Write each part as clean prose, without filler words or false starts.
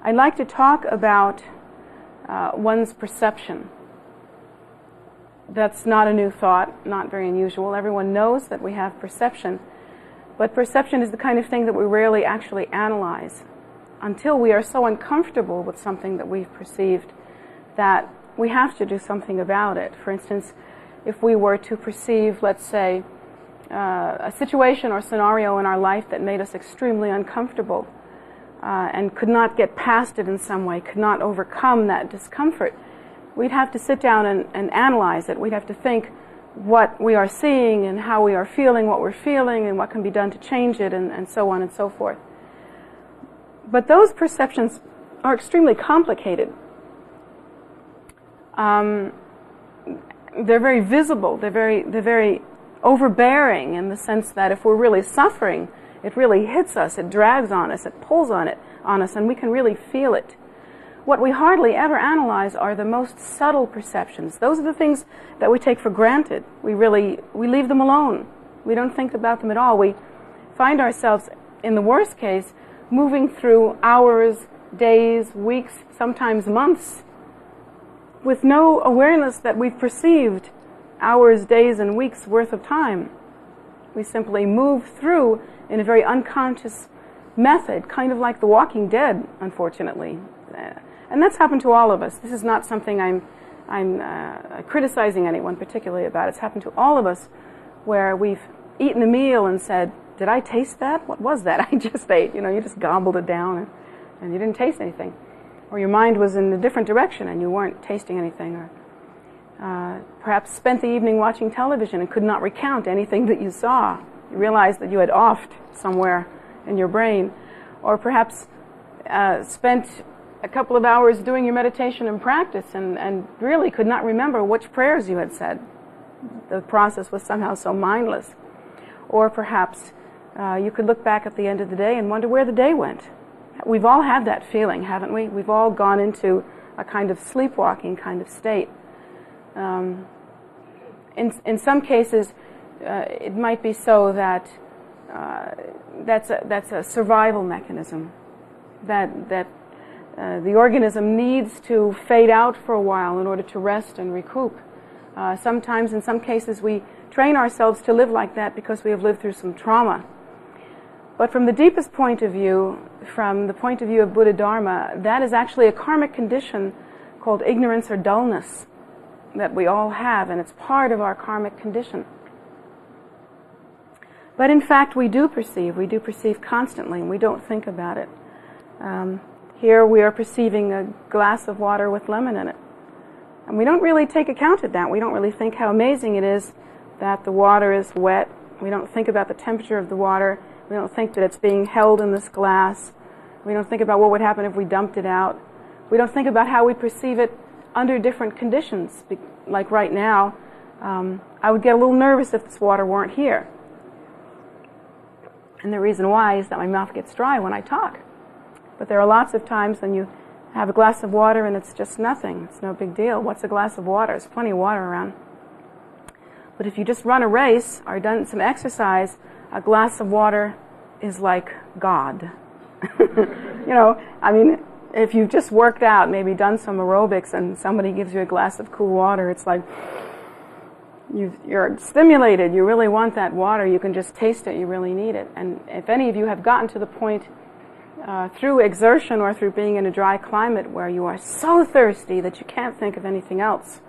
I'd like to talk about one's perception. That's not a new thought, not very unusual. Everyone knows that we have perception, but perception is the kind of thing that we rarely actually analyze until we are so uncomfortable with something that we've perceived that we have to do something about it. For instance, if we were to perceive, let's say, a situation or scenario in our life that made us extremely uncomfortable and could not get past it in some way, could not overcome that discomfort, we'd have to sit down and analyze it. We'd have to think what we are seeing and how we are feeling what we're feeling and what can be done to change it, and so on and so forth. But those perceptions are extremely complicated. They're very visible. They're very overbearing in the sense that if we're really suffering, it really hits us, it drags on us, it pulls on us, and we can really feel it. What we hardly ever analyze are the most subtle perceptions. Those are the things that we take for granted. We leave them alone. We don't think about them at all. We find ourselves, in the worst case, moving through hours, days, weeks, sometimes months, with no awareness that we've perceived hours, days, and weeks worth of time. We simply move through in a very unconscious method, kind of like The Walking Dead, unfortunately. And that's happened to all of us. This is not something I'm criticizing anyone particularly about. It's happened to all of us where we've eaten a meal and said, did I taste that? What was that I just ate? You just gobbled it down and you didn't taste anything. Or your mind was in a different direction and you weren't tasting anything. Or perhaps spent the evening watching television and could not recount anything that you saw. You realized that you had offed somewhere in your brain. Or perhaps spent a couple of hours doing your meditation and practice and really could not remember which prayers you had said. The process was somehow so mindless. Or perhaps you could look back at the end of the day and wonder where the day went. We've all had that feeling, haven't we? We've all gone into a kind of sleepwalking kind of state. In some cases, it might be so that that's a survival mechanism, that the organism needs to fade out for a while in order to rest and recoup. Sometimes, in some cases, we train ourselves to live like that because we have lived through some trauma. But from the deepest point of view, from the point of view of Buddha Dharma, that is actually a karmic condition called ignorance or dullness that we all have, and it's part of our karmic condition. But in fact, we do perceive constantly, and we don't think about it. Here we are perceiving a glass of water with lemon in it. And we don't really take account of that. We don't really think how amazing it is that the water is wet. We don't think about the temperature of the water. We don't think that it's being held in this glass. We don't think about what would happen if we dumped it out. We don't think about how we perceive it under different conditions. Like right now, I would get a little nervous if this water weren't here. And the reason why is that my mouth gets dry when I talk. But there are lots of times when you have a glass of water and it's just nothing. It's no big deal. What's a glass of water? There's plenty of water around. But if you just run a race or done some exercise, a glass of water is like God. If you've just worked out, maybe done some aerobics, and somebody gives you a glass of cool water, it's like you're stimulated. You really want that water. You can just taste it. You really need it. And if any of you have gotten to the point through exertion or through being in a dry climate where you are so thirsty that you can't think of anything else,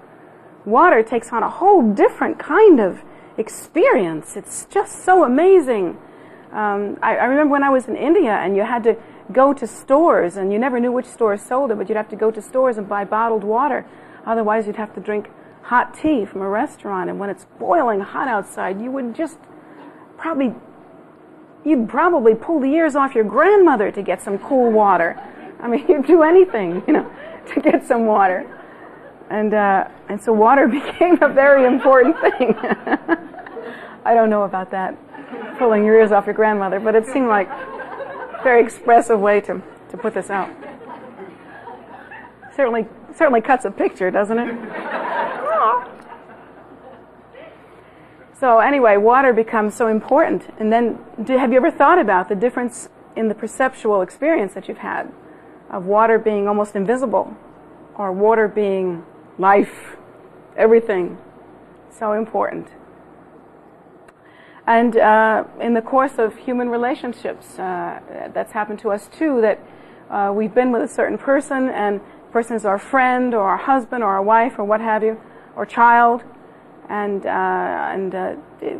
water takes on a whole different kind of experience. It's just so amazing. I remember when I was in India and you had to go to stores and you never knew which stores sold it, but you'd have to go to stores and buy bottled water. Otherwise you'd have to drink hot tea from a restaurant, and when it's boiling hot outside, you'd probably pull the ears off your grandmother to get some cool water. I mean, you'd do anything, to get some water. And so water became a very important thing. I don't know about that, pulling your ears off your grandmother, but it seemed like a very expressive way to put this out. Certainly cuts a picture, doesn't it? So anyway, water becomes so important. And then, have you ever thought about the difference in the perceptual experience that you've had? of water being almost invisible, or water being life, everything. So important. And in the course of human relationships, that's happened to us too, that we've been with a certain person, and the person is our friend, or our husband, or our wife, or what have you, or child, and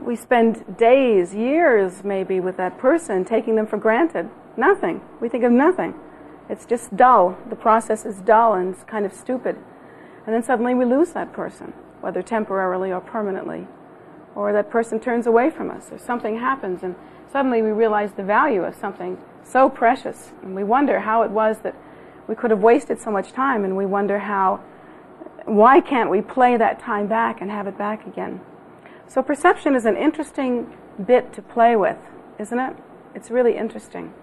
we spend days, years maybe with that person, taking them for granted. Nothing. We think of nothing. It's just dull. The process is dull and it's kind of stupid. And then suddenly we lose that person, whether temporarily or permanently. Or that person turns away from us, or something happens, and suddenly we realize the value of something so precious. And we wonder how it was that we could have wasted so much time, and we wonder why can't we play that time back and have it back again? So perception is an interesting bit to play with, isn't it? It's really interesting.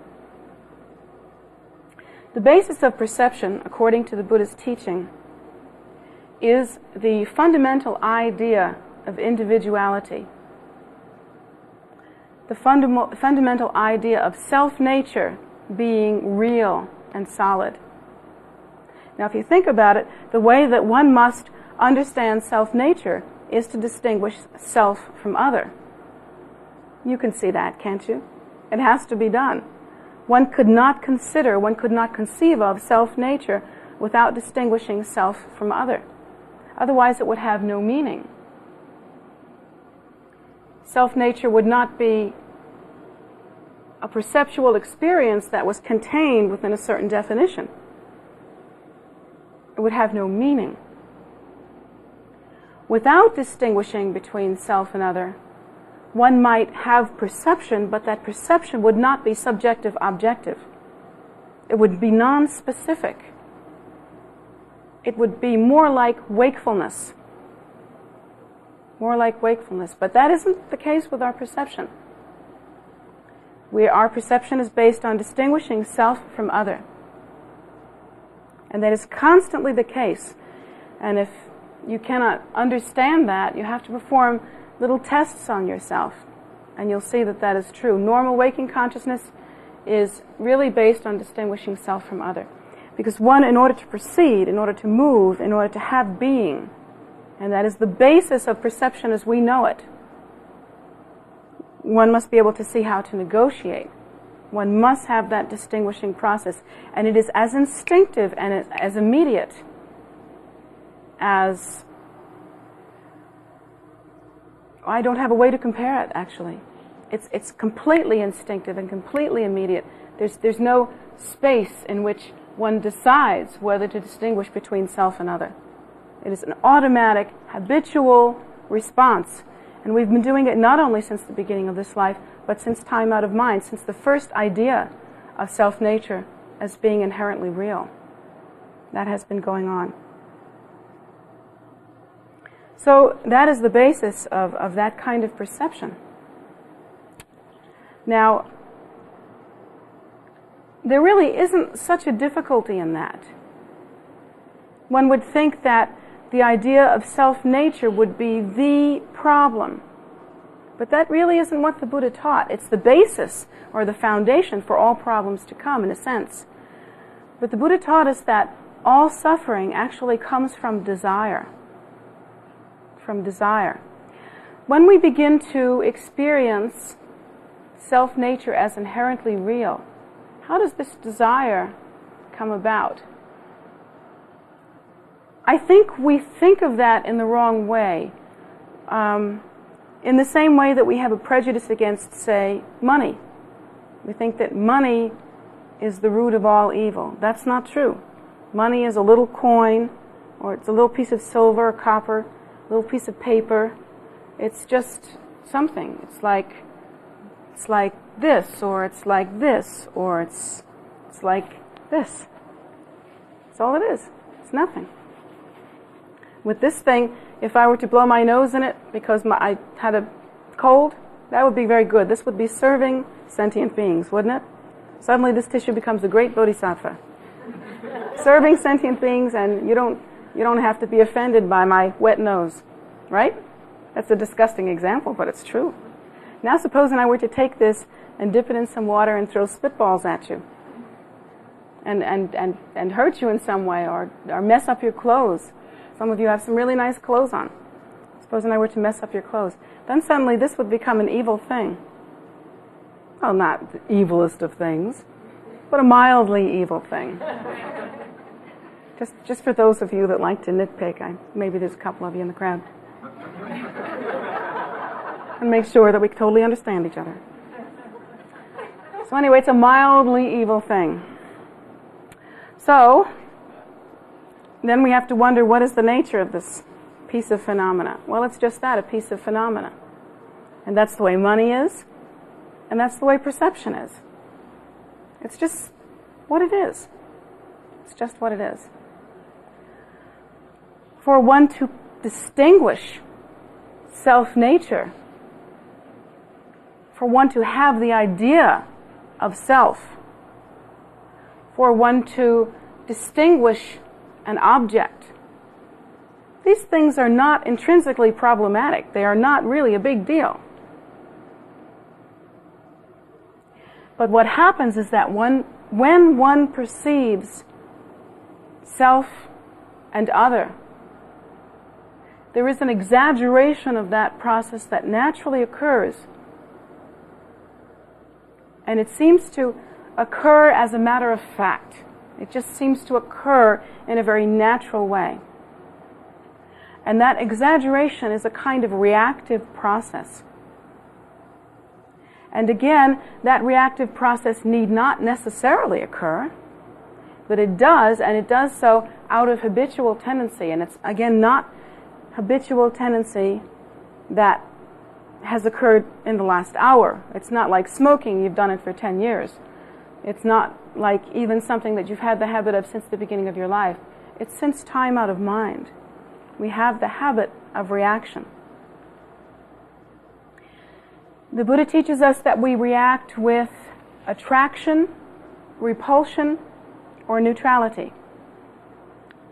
The basis of perception, according to the Buddha's teaching, is the fundamental idea of individuality. The fundamental idea of self-nature being real and solid. Now, if you think about it, the way that one must understand self-nature is to distinguish self from other. You can see that, can't you? It has to be done. One could not conceive of self-nature without distinguishing self from other. Otherwise, it would have no meaning. Self-nature would not be a perceptual experience that was contained within a certain definition. It would have no meaning. Without distinguishing between self and other, one might have perception, but that perception would not be subjective-objective. It would be non-specific. It would be more like wakefulness. More like wakefulness. But that isn't the case with our perception. Our perception is based on distinguishing self from other. And that is constantly the case. And if you cannot understand that, you have to perform little tests on yourself. And you'll see that that is true. Normal waking consciousness is really based on distinguishing self from other. Because one, in order to proceed, in order to move, in order to have being, and that is the basis of perception as we know it, one must be able to see how to negotiate. One must have that distinguishing process. And it is as instinctive and as immediate as... I don't have a way to compare it, actually. It's completely instinctive and completely immediate. There's no space in which one decides whether to distinguish between self and other. It is an automatic, habitual response. And we've been doing it not only since the beginning of this life, but since time out of mind, since the first idea of self-nature as being inherently real. That has been going on. So that is the basis of that kind of perception. Now, there really isn't such a difficulty in that. One would think that the idea of self-nature would be the problem. But that really isn't what the Buddha taught. It's the basis or the foundation for all problems to come, in a sense. But the Buddha taught us that all suffering actually comes from desire. From desire. When we begin to experience self-nature as inherently real, how does this desire come about? I think we think of that in the wrong way. In the same way that we have a prejudice against, say, money. We think that money is the root of all evil. That's not true. Money is a little coin, or it's a little piece of silver or copper, a little piece of paper. It's just something. It's like this, or it's like this, or it's like this. That's all it is. It's nothing. With this thing, if I were to blow my nose in it because I had a cold, that would be very good. This would be serving sentient beings, wouldn't it? Suddenly this tissue becomes a great bodhisattva. Serving sentient beings, and you don't have to be offended by my wet nose, right? That's a disgusting example, but it's true. Now supposing I were to take this and dip it in some water and throw spitballs at you. and hurt you in some way, or mess up your clothes. Some of you have some really nice clothes on. Supposing I were to mess up your clothes. Then suddenly this would become an evil thing. Well, not the evilest of things, but a mildly evil thing. Just for those of you that like to nitpick, maybe there's a couple of you in the crowd. And make sure that we totally understand each other. So anyway, it's a mildly evil thing. So, then we have to wonder, what is the nature of this piece of phenomena? Well, it's just that, a piece of phenomena. And that's the way money is, and that's the way perception is. It's just what it is. It's just what it is. For one to distinguish self-nature, for one to have the idea of self, for one to distinguish an object, these things are not intrinsically problematic. They are not really a big deal. But what happens is that when one perceives self and other, there is an exaggeration of that process that naturally occurs. And it seems to occur as a matter of fact. It just seems to occur in a very natural way. And that exaggeration is a kind of reactive process. And again, that reactive process need not necessarily occur, but it does, and it does so out of habitual tendency. And it's, again, not habitual tendency that has occurred in the last hour. It's not like smoking, you've done it for 10 years. It's not like even something that you've had the habit of since the beginning of your life. It's since time out of mind. We have the habit of reaction. The Buddha teaches us that we react with attraction, repulsion, or neutrality.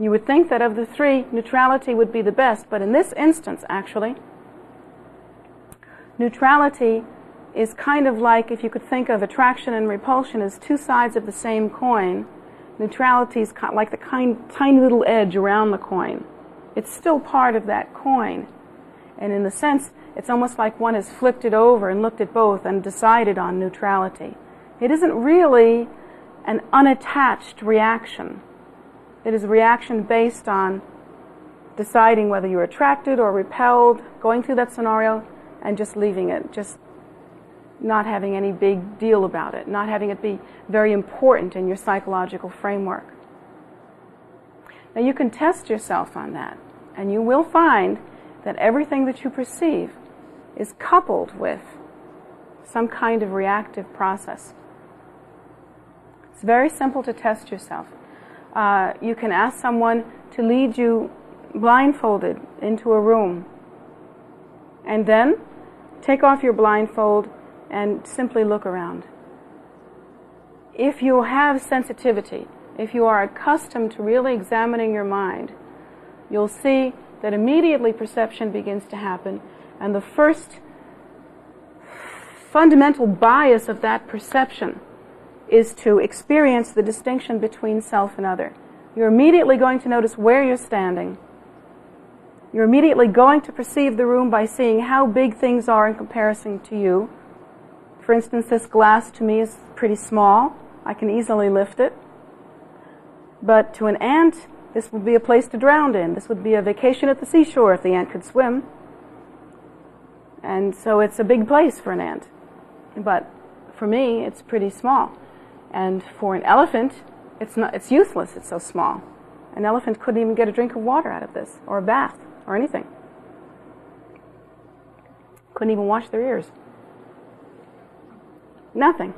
You would think that of the three, neutrality would be the best, but in this instance, actually, neutrality is kind of like, if you could think of attraction and repulsion as two sides of the same coin, neutrality is like the tiny little edge around the coin. It's still part of that coin. And in the sense, it's almost like one has flipped it over and looked at both and decided on neutrality. It isn't really an unattached reaction. It is a reaction based on deciding whether you're attracted or repelled, going through that scenario, and just leaving it, just not having any big deal about it, not having it be very important in your psychological framework. Now you can test yourself on that, and you will find that everything that you perceive is coupled with some kind of reactive process. It's very simple to test yourself. You can ask someone to lead you blindfolded into a room, and then take off your blindfold and simply look around. If you have sensitivity, if you are accustomed to really examining your mind, you'll see that immediately perception begins to happen, and the first fundamental bias of that perception is to experience the distinction between self and other. You're immediately going to notice where you're standing. You're immediately going to perceive the room by seeing how big things are in comparison to you. For instance, this glass to me is pretty small. I can easily lift it. But to an ant, this would be a place to drown in. This would be a vacation at the seashore if the ant could swim. And so it's a big place for an ant. But for me, it's pretty small. And for an elephant, it's useless, it's so small. An elephant couldn't even get a drink of water out of this, or a bath, or anything. Couldn't even wash their ears. Nothing.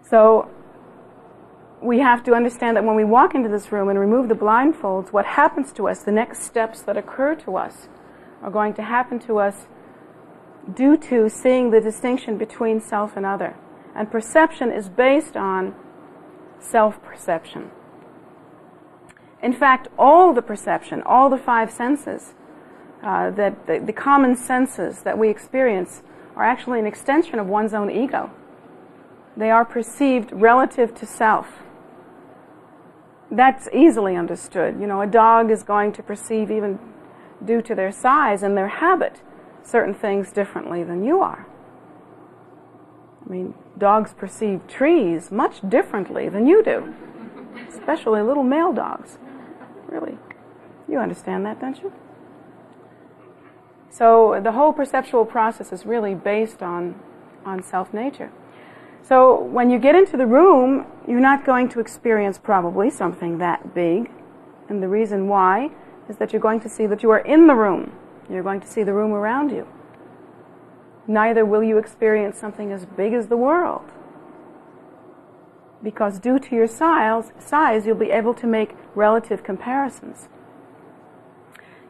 So we have to understand that when we walk into this room and remove the blindfolds, what happens to us, the next steps that occur to us, are going to happen to us due to seeing the distinction between self and other. And perception is based on self-perception. In fact, all the perception, all the five senses, the common senses that we experience are actually an extension of one's own ego. They are perceived relative to self. That's easily understood. You know, a dog is going to perceive, even due to their size and their habit, certain things differently than you are. I mean, dogs perceive trees much differently than you do, especially little male dogs. Really. You understand that, don't you? So the whole perceptual process is really based on self-nature. So when you get into the room, you're not going to experience probably something that big. And the reason why is that you're going to see that you are in the room. You're going to see the room around you. Neither will you experience something as big as the world. Because due to your size, you'll be able to make relative comparisons.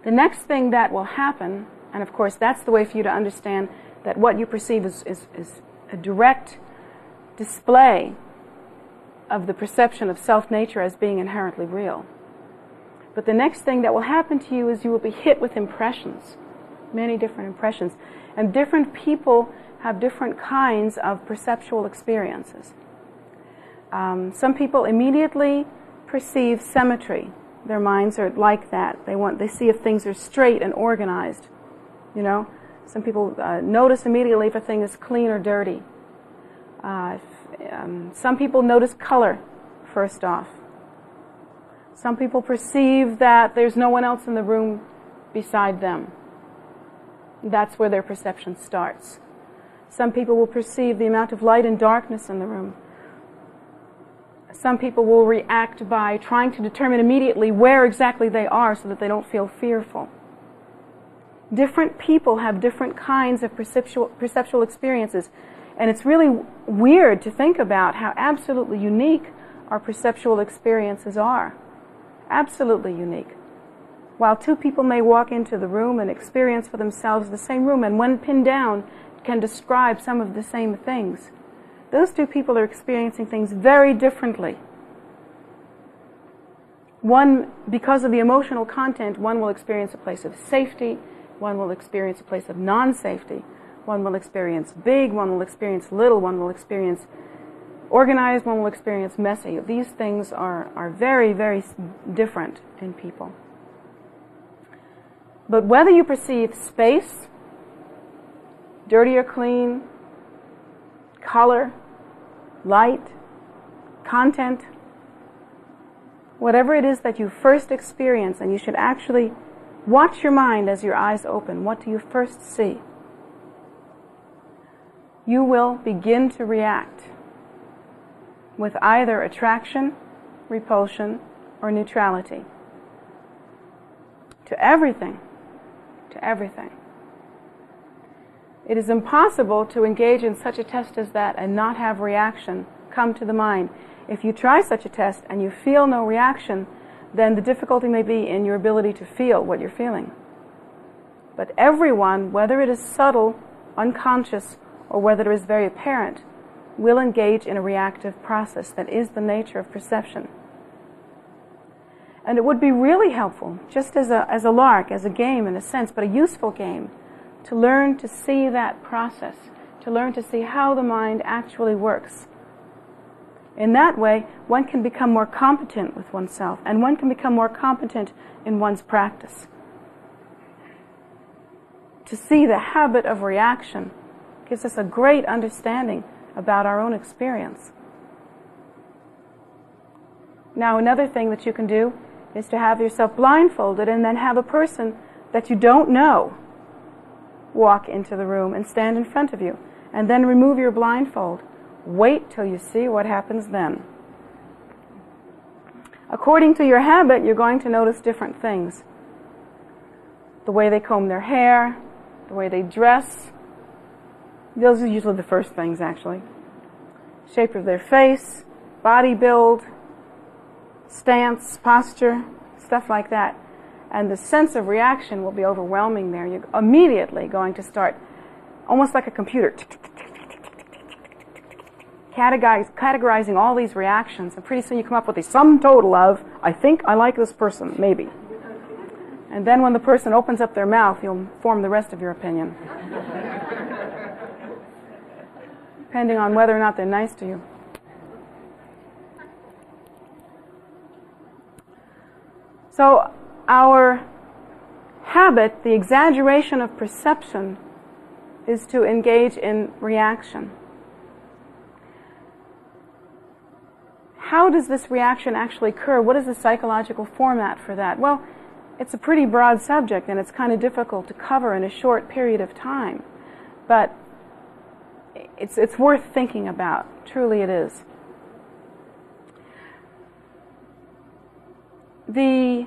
The next thing that will happen, and of course that's the way for you to understand that what you perceive is a direct display of the perception of self-nature as being inherently real. But the next thing that will happen to you is you will be hit with impressions, many different impressions. And different people have different kinds of perceptual experiences. Some people immediately perceive symmetry. Their minds are like that. They see if things are straight and organized. You know, some people notice immediately if a thing is clean or dirty. Some people notice color first off. Some people perceive that there's no one else in the room beside them. That's where their perception starts. Some people will perceive the amount of light and darkness in the room. Some people will react by trying to determine immediately where exactly they are so that they don't feel fearful. Different people have different kinds of perceptual experiences. And it's really weird to think about how absolutely unique our perceptual experiences are. Absolutely unique. While two people may walk into the room and experience for themselves the same room, and when pinned down can describe some of the same things, those two people are experiencing things very differently. One, because of the emotional content, one will experience a place of safety, one will experience a place of non-safety, one will experience big, one will experience little, one will experience organized, one will experience messy. These things are very, very different in people. But whether you perceive space, dirty or clean, color, light, content, whatever it is that you first experience, and you should actually watch your mind as your eyes open. What do you first see? You will begin to react with either attraction, repulsion, or neutrality to everything. To everything. It is impossible to engage in such a test as that and not have reaction come to the mind. If you try such a test and you feel no reaction, then the difficulty may be in your ability to feel what you're feeling. But everyone, whether it is subtle, unconscious, or whether it is very apparent, will engage in a reactive process that is the nature of perception. And it would be really helpful, just as a lark, as a game in a sense, but a useful game, to learn to see that process, to learn to see how the mind actually works. In that way, one can become more competent with oneself, and one can become more competent in one's practice. To see the habit of reaction gives us a great understanding about our own experience. Now, another thing that you can do is to have yourself blindfolded and then have a person that you don't know walk into the room and stand in front of you, and then remove your blindfold. Wait till you see what happens then. According to your habit, you're going to notice different things. The way they comb their hair, the way they dress. Those are usually the first things, actually. Shape of their face, body build, stance, posture, stuff like that. And the sense of reaction will be overwhelming there. You're immediately going to start, almost like a computer, categorizing all these reactions. And pretty soon you come up with the sum total of, I think I like this person, maybe. And then when the person opens up their mouth, you'll form the rest of your opinion. depending on whether or not they're nice to you. So our habit, the exaggeration of perception, is to engage in reaction. How does this reaction actually occur? What is the psychological format for that? Well, it's a pretty broad subject, and it's kind of difficult to cover in a short period of time. But it's worth thinking about. Truly it is. The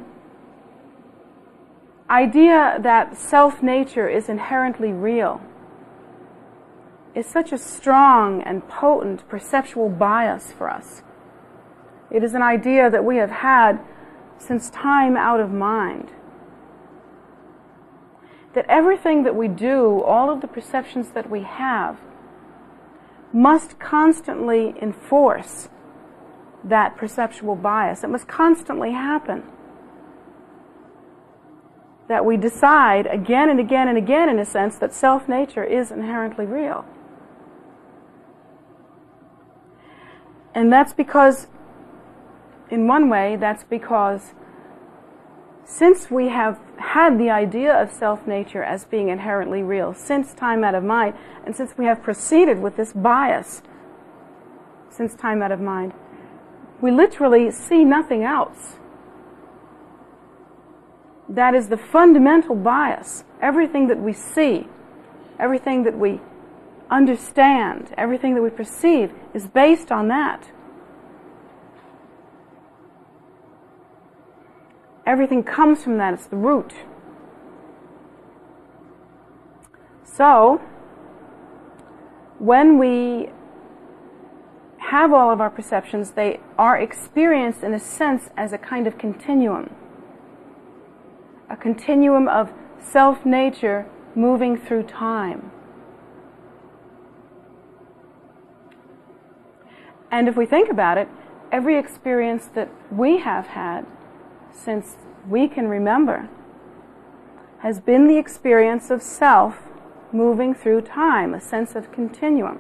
idea that self-nature is inherently real is such a strong and potent perceptual bias for us. It is an idea that we have had since time out of mind. That everything that we do, all of the perceptions that we have, must constantly enforce that perceptual bias. It must constantly happen. That we decide again and again and again, in a sense, that self-nature is inherently real. And that's because, in one way, that's because since we have had the idea of self-nature as being inherently real, since time out of mind, and since we have proceeded with this bias since time out of mind, we literally see nothing else. That is the fundamental bias. Everything that we see, everything that we understand, everything that we perceive is based on that. Everything comes from that. It's the root. So, when we have all of our perceptions, they are experienced in a sense as a kind of continuum. A continuum of self-nature moving through time. And if we think about it, every experience that we have had since we can remember has been the experience of self moving through time, a sense of continuum.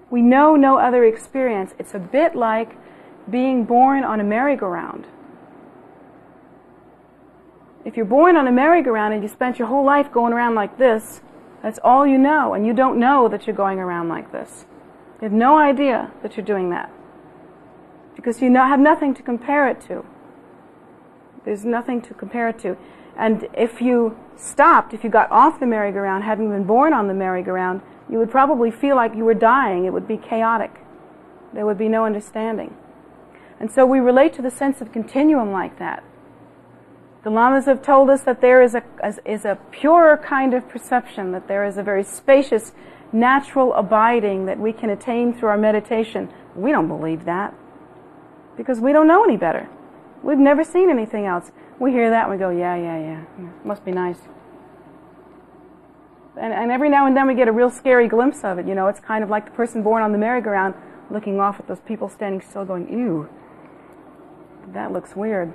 We know no other experience. It's a bit like being born on a merry-go-round. If you're born on a merry-go-round and you spent your whole life going around like this, that's all you know, and you don't know that you're going around like this. You have no idea that you're doing that, because you have nothing to compare it to. There's nothing to compare it to. And if you stopped, if you got off the merry-go-round, having been born on the merry-go-round, you would probably feel like you were dying. It would be chaotic. There would be no understanding. And so we relate to the sense of continuum like that. The Lamas have told us that there is a purer kind of perception, that there is a very spacious, natural abiding that we can attain through our meditation. We don't believe that, because we don't know any better. We've never seen anything else. We hear that and we go, yeah, must be nice. And every now and then we get a real scary glimpse of it. You know, it's kind of like the person born on the merry-go-round looking off at those people standing still going, ew, that looks weird.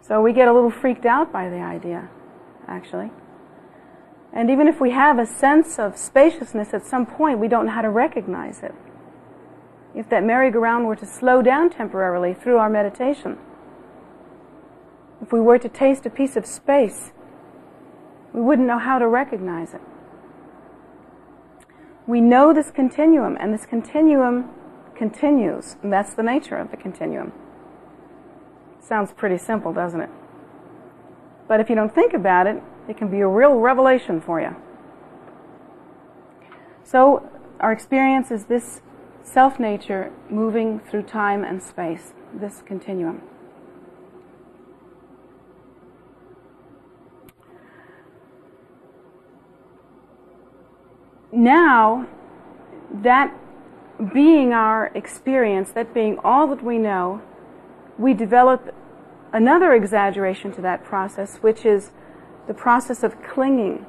So we get a little freaked out by the idea, actually. And even if we have a sense of spaciousness at some point, we don't know how to recognize it. If that merry-go-round were to slow down temporarily through our meditation, if we were to taste a piece of space, we wouldn't know how to recognize it. We know this continuum, and this continuum continues, and that's the nature of the continuum. Sounds pretty simple, doesn't it? But if you don't think about it, it can be a real revelation for you. So our experience is this self-nature moving through time and space, this continuum. Now, that being our experience, that being all that we know, we develop another exaggeration to that process, which is the process of clinging,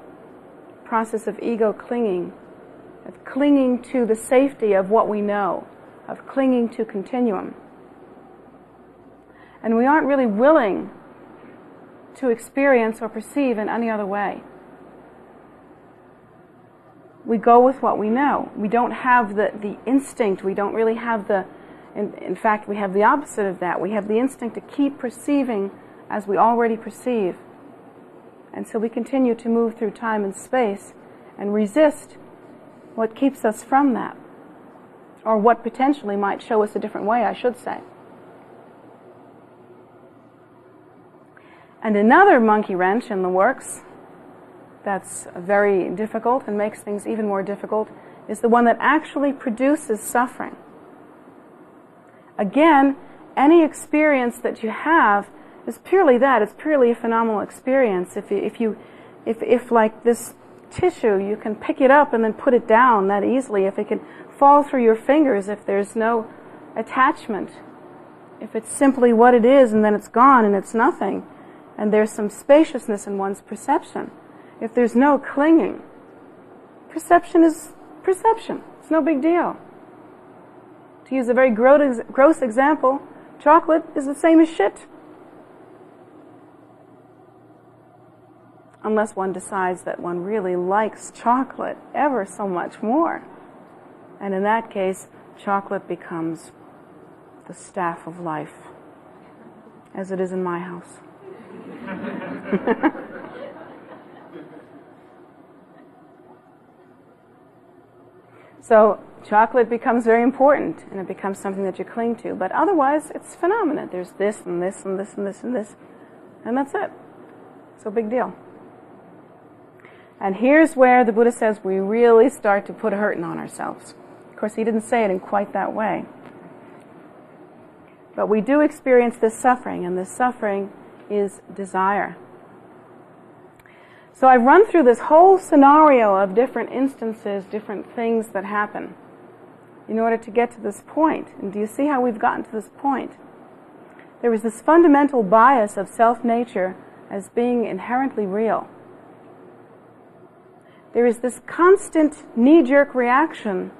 process of ego clinging, of clinging to the safety of what we know, of clinging to continuum. And we aren't really willing to experience or perceive in any other way. we go with what we know. We don't have the instinct. We don't really have in fact, we have the opposite of that. We have the instinct to keep perceiving as we already perceive. And so we continue to move through time and space and resist what keeps us from that, or what potentially might show us a different way, I should say. And another monkey wrench in the works that's very difficult and makes things even more difficult is the one that actually produces suffering. Again, any experience that you have is purely that. It's purely a phenomenal experience. If like this tissue, you can pick it up and then put it down that easily. If it can fall through your fingers, if there's no attachment, if it's simply what it is and then it's gone and it's nothing, and there's some spaciousness in one's perception, if there's no clinging, perception is perception. It's no big deal. To use a very gross example, chocolate is the same as shit. Unless one decides that one really likes chocolate ever so much more. And in that case, chocolate becomes the staff of life, as it is in my house. So chocolate becomes very important, and it becomes something that you cling to. But otherwise, it's phenomena. There's this and this and this and this and this, and that's it. So big deal. And here's where the Buddha says we really start to put a hurting on ourselves. Of course, he didn't say it in quite that way. But we do experience this suffering, and this suffering is desire. So I've run through this whole scenario of different instances, different things that happen in order to get to this point. And do you see how we've gotten to this point? There was this fundamental bias of self-nature as being inherently real. There is this constant knee-jerk reaction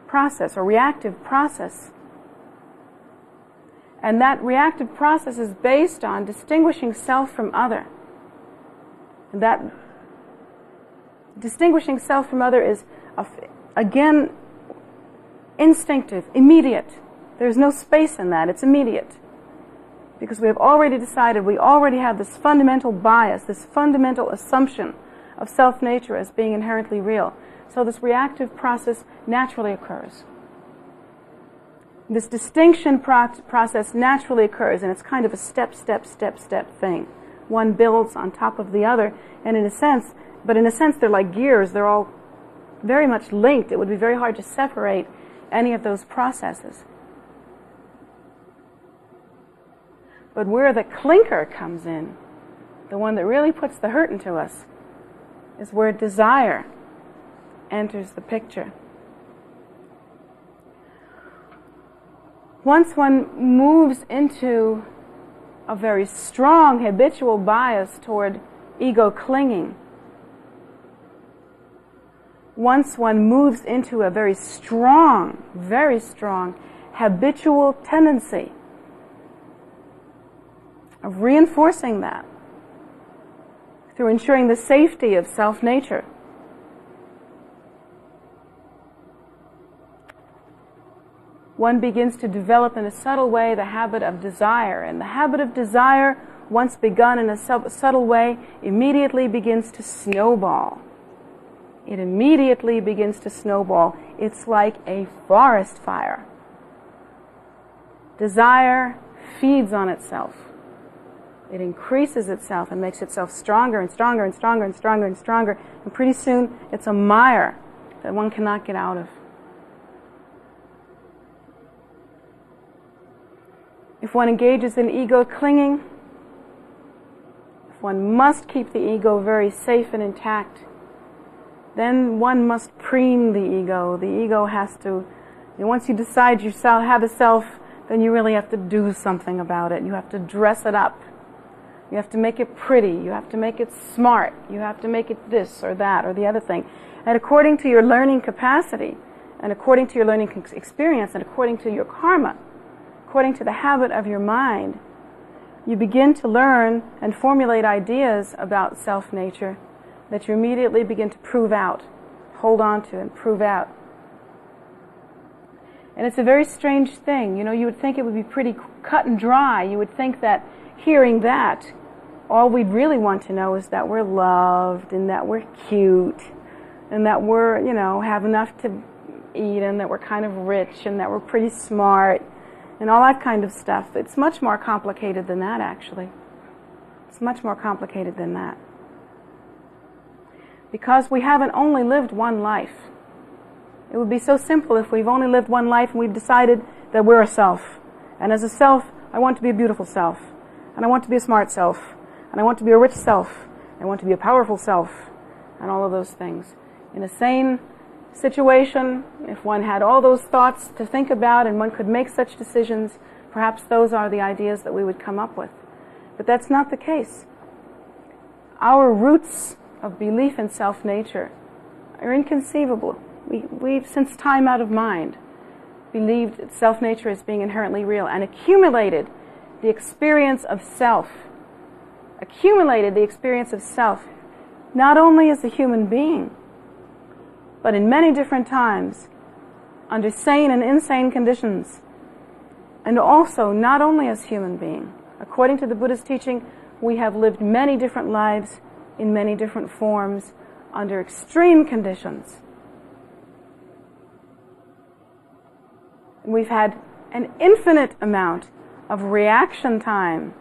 process, or reactive process. And that reactive process is based on distinguishing self from other. And that distinguishing self from other is, again, instinctive, immediate. There's no space in that. It's immediate. Because we have already decided, we already have this fundamental bias, this fundamental assumption of self-nature as being inherently real. So this reactive process naturally occurs. This distinction process naturally occurs, and it's kind of a step thing. One builds on top of the other, and in a sense they're like gears. They're all very much linked. It would be very hard to separate any of those processes. But where the clinker comes in, the one that really puts the hurt into us, is where desire enters the picture. Once one moves into a very strong habitual bias toward ego clinging, once one moves into a very strong habitual tendency of reinforcing that through ensuring the safety of self-nature, one begins to develop in a subtle way the habit of desire. And the habit of desire, once begun in a subtle way, immediately begins to snowball. It immediately begins to snowball. It's like a forest fire. Desire feeds on itself. It increases itself and makes itself stronger and stronger and stronger and stronger and stronger. And pretty soon, it's a mire that one cannot get out of. If one engages in ego clinging, if one must keep the ego very safe and intact, then one must preen the ego. The ego has to, once you decide you have a self, then you really have to do something about it. You have to dress it up. You have to make it pretty. You have to make it smart. You have to make it this or that or the other thing. And according to your learning capacity, and according to your learning experience, and according to your karma, according to the habit of your mind, you begin to learn and formulate ideas about self-nature that you immediately begin to prove out hold on to and prove out. And it's a very strange thing. You know, you would think it would be pretty cut and dry. You would think that hearing that, all we'd really want to know is that we're loved and that we're cute and that we're, you know, have enough to eat and that we're kind of rich and that we're pretty smart and all that kind of stuff. It's much more complicated than that, actually. It's much more complicated than that. Because we haven't only lived one life. It would be so simple if we've only lived one life and we've decided that we're a self. And as a self, I want to be a beautiful self. And I want to be a smart self. And I want to be a rich self. I want to be a powerful self. And all of those things. In a sane situation, if one had all those thoughts to think about and one could make such decisions, perhaps those are the ideas that we would come up with. But that's not the case. Our roots of belief in self-nature are inconceivable. We've, since time out of mind, believed that self-nature as being inherently real and accumulated the experience of self. Accumulated the experience of self, not only as a human being, but in many different times, under sane and insane conditions, and also not only as human being. According to the Buddha's teaching, we have lived many different lives in many different forms under extreme conditions. And we've had an infinite amount of reaction time,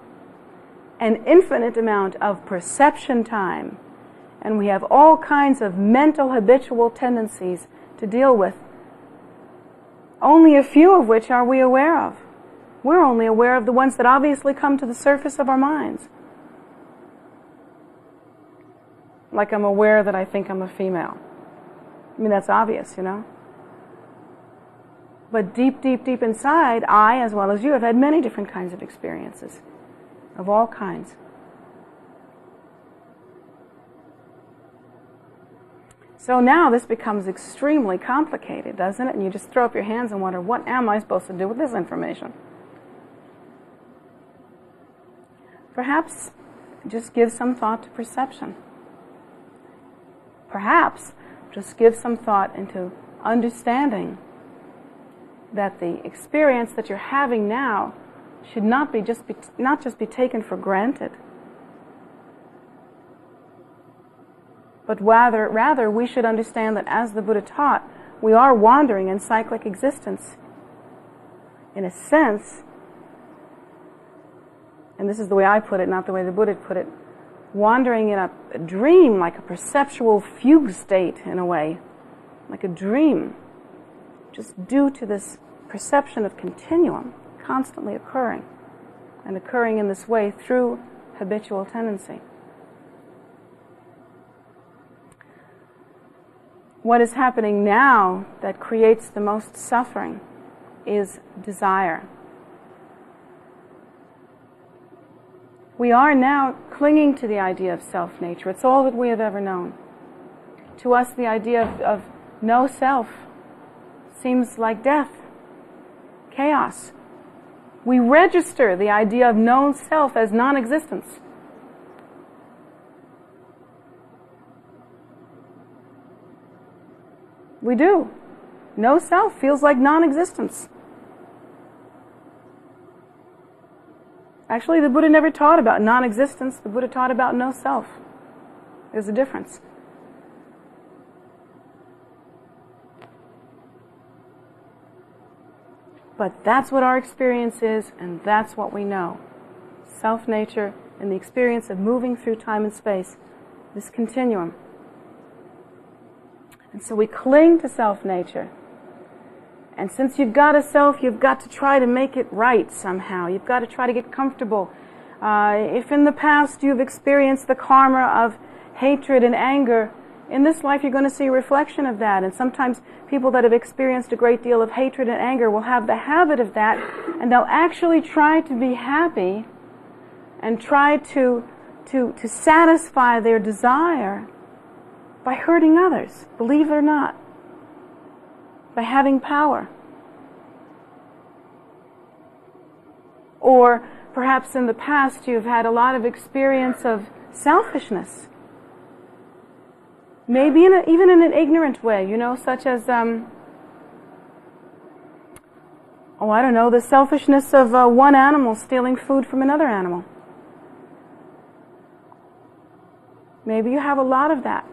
an infinite amount of perception time, and we have all kinds of mental habitual tendencies to deal with, only a few of which are we aware of. We're only aware of the ones that obviously come to the surface of our minds. Like I'm aware that I think I'm a female. I mean, that's obvious, you know. But deep, deep, deep inside, I, as well as you, have had many different kinds of experiences, of all kinds. So now this becomes extremely complicated, doesn't it? And you just throw up your hands and wonder, what am I supposed to do with this information? Perhaps just give some thought to perception. Perhaps just give some thought into understanding that the experience that you're having now should not just be taken for granted, but rather we should understand that, as the Buddha taught, we are wandering in cyclic existence. In a sense, and this is the way I put it, not the way the Buddha put it, wandering in a dream, like a perceptual fugue state in a way, like a dream, just due to this perception of continuum constantly occurring, and occurring in this way through habitual tendency. What is happening now that creates the most suffering is desire. We are now clinging to the idea of self-nature. It's all that we have ever known. To us, the idea of no self seems like death, chaos. We register the idea of known self as non-existence. We do. No self feels like non-existence. Actually, the Buddha never taught about non-existence. The Buddha taught about no self. There's a difference. But that's what our experience is, and that's what we know. Self-nature and the experience of moving through time and space, this continuum. And so we cling to self-nature. And since you've got a self, you've got to try to make it right somehow. You've got to try to get comfortable. If in the past you've experienced the karma of hatred and anger, in this life you're going to see a reflection of that. And sometimes people that have experienced a great deal of hatred and anger will have the habit of that, and they'll actually try to be happy and try to satisfy their desire by hurting others, believe it or not, by having power. Or perhaps in the past you've had a lot of experience of selfishness. Maybe even in an ignorant way, such as, I don't know, the selfishness of one animal stealing food from another animal. Maybe you have a lot of that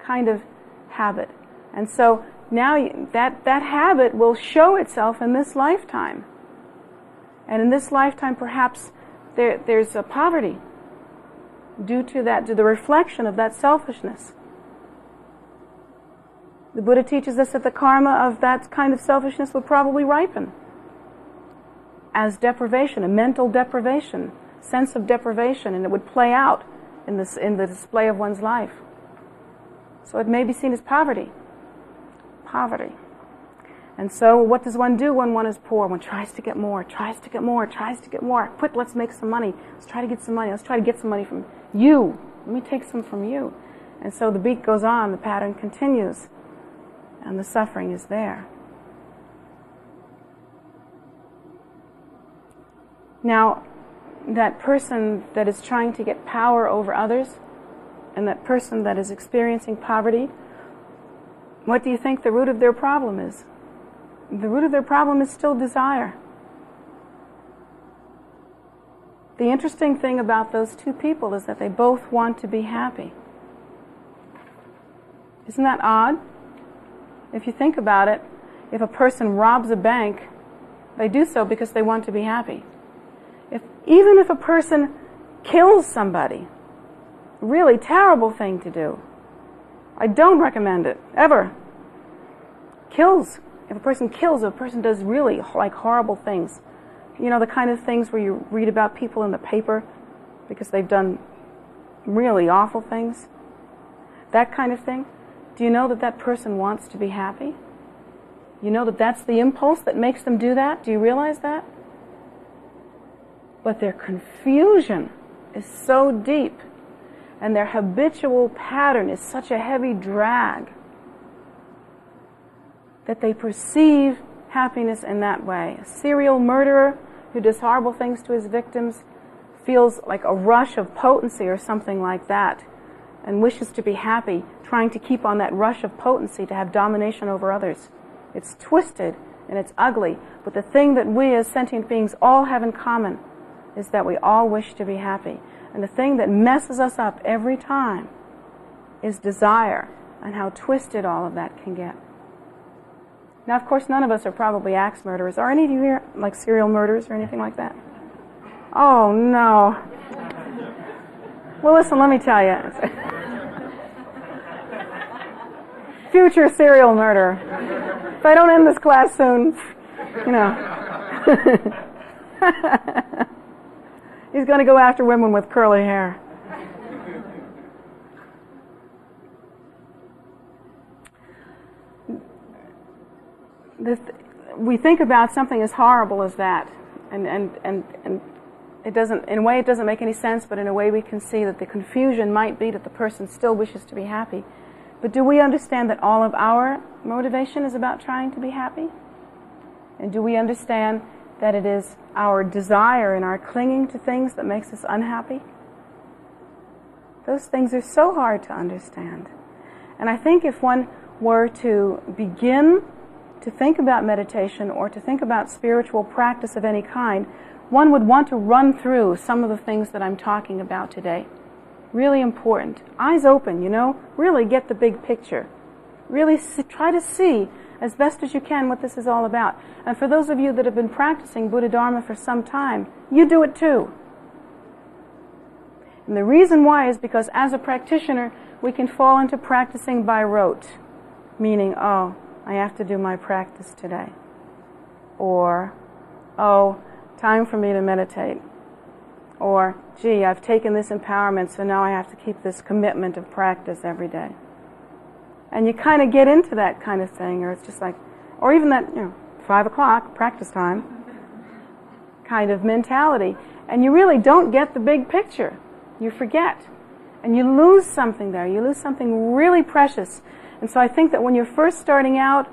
kind of habit. And so now that habit will show itself in this lifetime. And in this lifetime, perhaps there's a poverty due to the reflection of that selfishness. The Buddha teaches us that the karma of that kind of selfishness would probably ripen as deprivation, a mental deprivation, sense of deprivation, and it would play out in the display of one's life. So it may be seen as poverty. Poverty. And so what does one do when one is poor? One tries to get more, tries to get more, tries to get more. Quick, let's make some money. Let's try to get some money. Let's try to get some money from you. Let me take some from you. And so the beat goes on, the pattern continues, and the suffering is there. Now, that person that is trying to get power over others, and that person that is experiencing poverty, what do you think the root of their problem is? The root of their problem is still desire. The interesting thing about those two people is that they both want to be happy. Isn't that odd? If you think about it, if a person robs a bank, they do so because they want to be happy. Even if a person kills somebody, really terrible thing to do. I don't recommend it, ever. If a person kills, if a person does really horrible things, the kind of things where you read about people in the paper because they've done really awful things, that kind of thing, do you know that person wants to be happy? You know that's the impulse that makes them do that? Do you realize that? But their confusion is so deep, and their habitual pattern is such a heavy drag that they perceive happiness in that way. A serial murderer who does horrible things to his victims feels like a rush of potency or something like that, and wishes to be happy, trying to keep on that rush of potency to have domination over others. It's twisted and it's ugly, but the thing that we as sentient beings all have in common is that we all wish to be happy. And the thing that messes us up every time is desire, and how twisted all of that can get. Now, of course, none of us are probably axe murderers. Are any of you here like serial murderers or anything like that? Oh, no. Well, listen, let me tell you. Future serial murderer. If I don't end this class soon, he's going to go after women with curly hair. We think about something as horrible as that, and it doesn't. In a way, it doesn't make any sense. But in a way, we can see that the confusion might be that the person still wishes to be happy. But do we understand that all of our motivation is about trying to be happy? And do we understand that it is our desire and our clinging to things that makes us unhappy? Those things are so hard to understand. And I think if one were to begin to think about meditation or to think about spiritual practice of any kind, one would want to run through some of the things that I'm talking about today. Really important. Eyes open, really get the big picture. Really try to see as best as you can what this is all about. And for those of you that have been practicing Buddha Dharma for some time, you do it too. And the reason why is because as a practitioner, we can fall into practicing by rote, meaning, I have to do my practice today. Or, time for me to meditate. Or, gee, I've taken this empowerment, so now I have to keep this commitment of practice every day. And you kind of get into that kind of thing, or it's just like, or even that, 5 o'clock, practice time, kind of mentality. And you really don't get the big picture. You forget. And you lose something there. You lose something really precious. And so I think that when you're first starting out,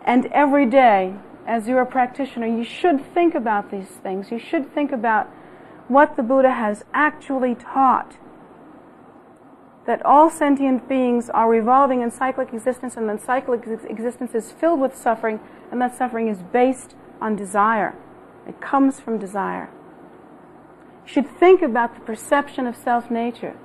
and every day, as you're a practitioner, you should think about these things. You should think about what the Buddha has actually taught. that all sentient beings are revolving in cyclic existence, and that cyclic existence is filled with suffering, and that suffering is based on desire. It comes from desire. You should think about the perception of self-nature.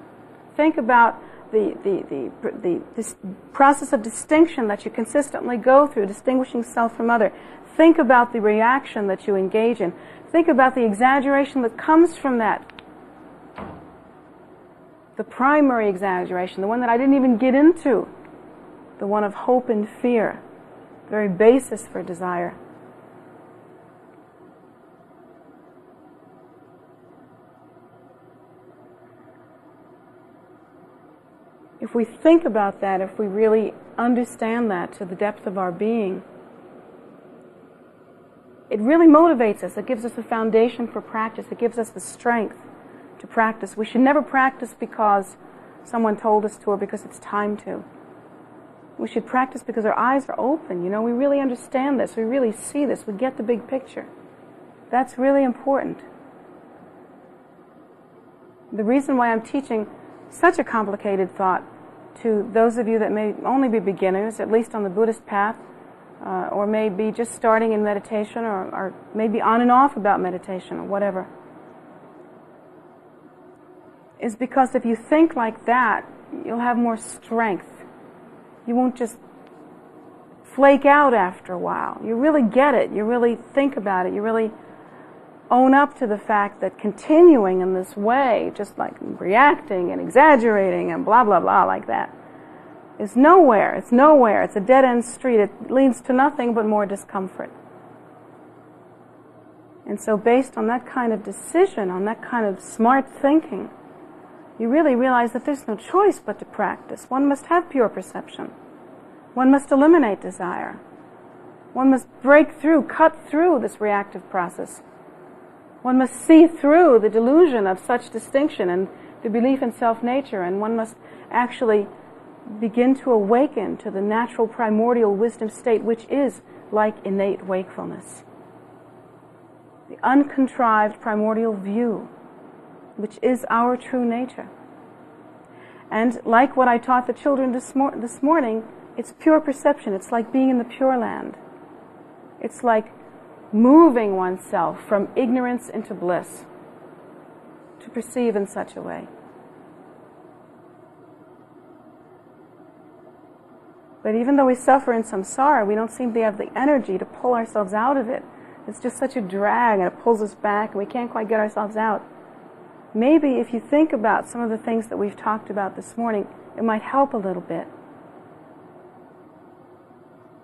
Think about this process of distinction that you consistently go through, distinguishing self from other. Think about the reaction that you engage in. Think about the exaggeration that comes from that. The primary exaggeration, the one that I didn't even get into, the one of hope and fear, the very basis for desire. If we think about that, if we really understand that to the depth of our being, it really motivates us. It gives us a foundation for practice. It gives us the strength to practice. We should never practice because someone told us to or because it's time to. We should practice because our eyes are open. We really understand this. We really see this. We get the big picture. That's really important. The reason why I'm teaching such a complicated thought to those of you that may only be beginners, at least on the Buddhist path, or may be just starting in meditation, or maybe on and off about meditation, or whatever, is because if you think like that, you'll have more strength. You won't just flake out after a while. You really get it. You really think about it. You really own up to the fact that continuing in this way, just like reacting and exaggerating and blah, blah, blah like that, is nowhere. It's nowhere. It's a dead-end street. It leads to nothing but more discomfort. And so based on that kind of decision, on that kind of smart thinking, you really realize that there's no choice but to practice. One must have pure perception. One must eliminate desire. One must break through, cut through this reactive process. One must see through the delusion of such distinction and the belief in self-nature, and one must actually begin to awaken to the natural primordial wisdom state, which is like innate wakefulness. The uncontrived primordial view, which is our true nature. And like what I taught the children this morning, it's pure perception. It's like being in the Pure Land. It's like moving oneself from ignorance into bliss, to perceive in such a way. But even though we suffer in samsara, we don't seem to have the energy to pull ourselves out of it. It's just such a drag, and it pulls us back, and we can't quite get ourselves out. Maybe if you think about some of the things that we've talked about this morning, it might help a little bit.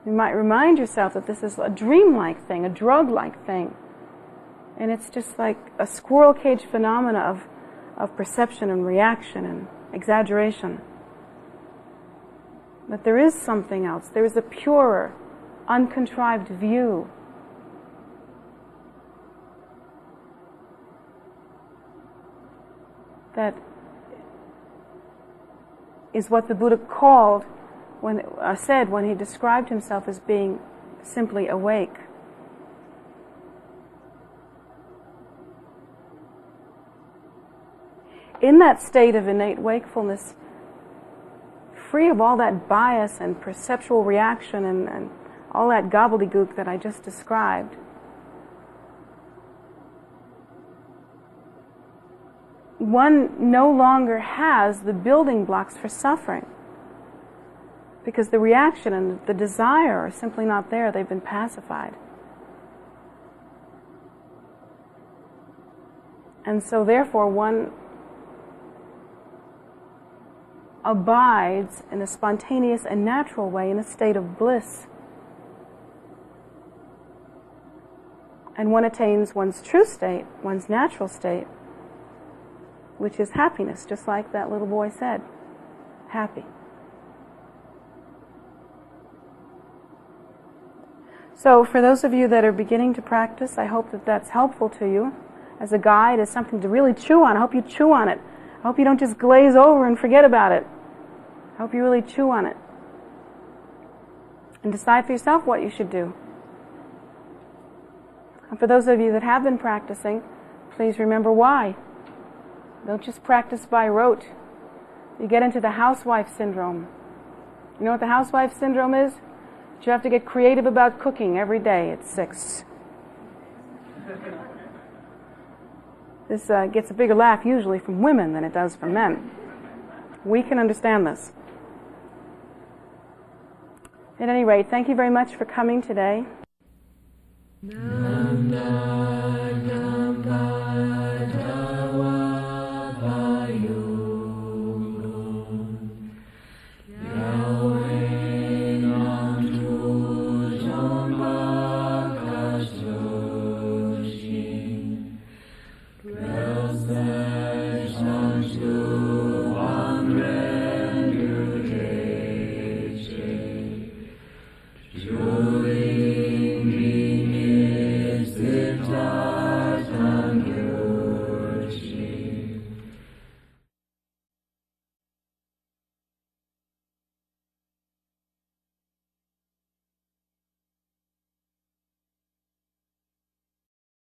You might remind yourself that this is a dream-like thing, a drug-like thing. And it's just like a squirrel cage phenomena of perception and reaction and exaggeration. But there is something else. There is a purer, uncontrived view. That is what the Buddha said when he described himself as being simply awake. In that state of innate wakefulness, free of all that bias and perceptual reaction and all that gobbledygook that I just described, one no longer has the building blocks for suffering, because the reaction and the desire are simply not there. They've been pacified. And so therefore one abides in a spontaneous and natural way in a state of bliss. And one attains one's true state, one's natural state, which is happiness, just like that little boy said, happy. So for those of you that are beginning to practice, I hope that that's helpful to you as a guide, as something to really chew on. I hope you chew on it. I hope you don't just glaze over and forget about it. I hope you really chew on it and decide for yourself what you should do. And for those of you that have been practicing, please remember why. Don't just practice by rote. You get into the housewife syndrome. You know what the housewife syndrome is? You have to get creative about cooking every day at 6. This gets a bigger laugh usually from women than it does from men. We can understand this. At any rate, thank you very much for coming today.